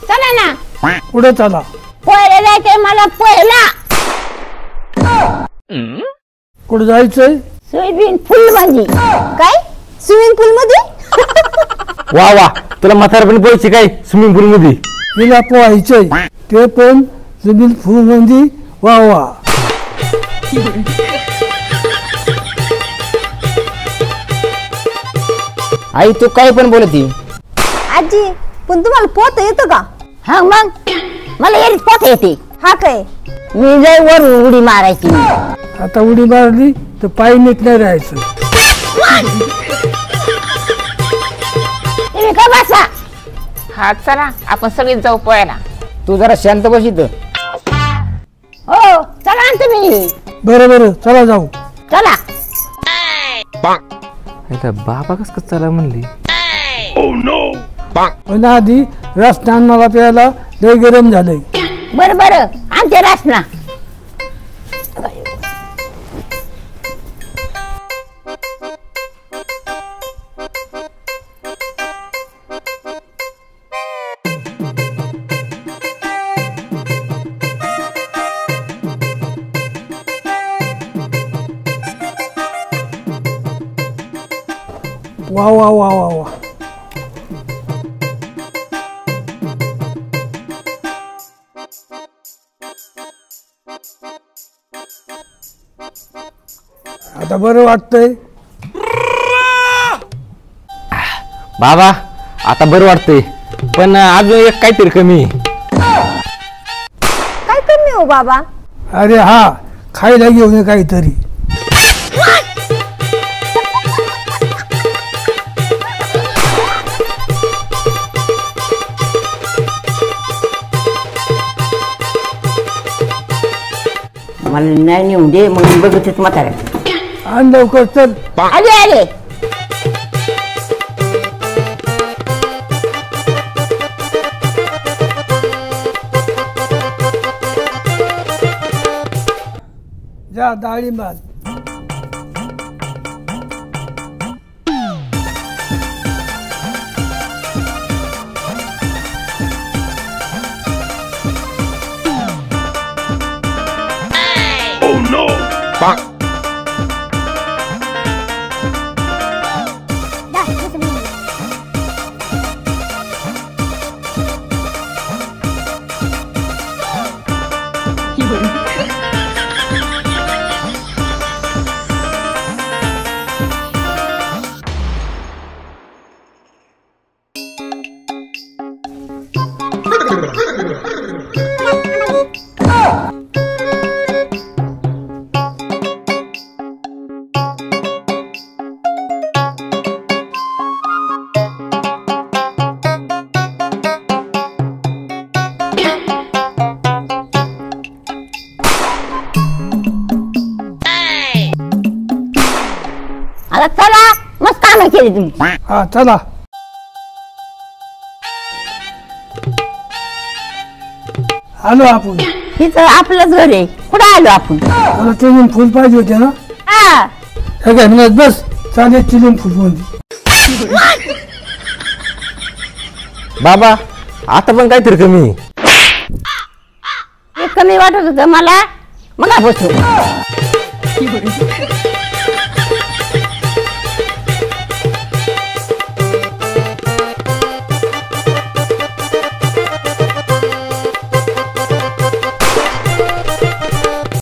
चला ना. पुढे चला. पोहायला जायचंय मला पोहायला. कुठे जायचंय? स्विमिंग पूल मध्ये. काय स्विमिंग पूल मध्ये? वा वा, तुला म्हातारपणी पोहायची काय स्विमिंग पूल मध्ये? तिला पोहायचंय ते पण स्विमिंग पूल मध्ये. वा वा. आई तू काही पण बोलती. आजी पण तुम्हाला पोहता येतं का? हा मग मला येत पोहता येते. हा काय मी जर वर उडी मारायची. आता उडी मारली तर पाय नीट नाही राहायचं. तुम्ही का बसा. हा चला आपण सगळीच जाऊ पोहायला. तू जरा शांत बसित. हो चला ना तुम्ही. बरं बरं चला जाऊ. चला. बाबा कस चला म्हणली. पण आधी रस्त्यान मला प्यायला लय गरम झालंय. बरं बरं आमच्या रासना. वा वा वा वा वा. आता बरं वाटतंय. बाबा आता बरं वाटतंय पण अजून एक काहीतरी कमी. काय कमी हो बाबा? अरे हा खायला घेऊन ये काहीतरी. मला नाही नेऊन दे मग बघतच म्हाताऱ्या. आण लवकर चल. आले आले. जा डाळिंब आण. आता चला मस्त कामं केली तुम्ही. हा चला. आलो आपण. हिचं आपलंच घर आहे. कुठं आलो आपण? मला चिलीम फुल पाहिजे होते ना. हा हे काय म्हणत बस चालेल चिलीम फुल मध्ये. बाबा आता पण काहीतरी कमी. हे कमी वाटत होतं मला मग बसू.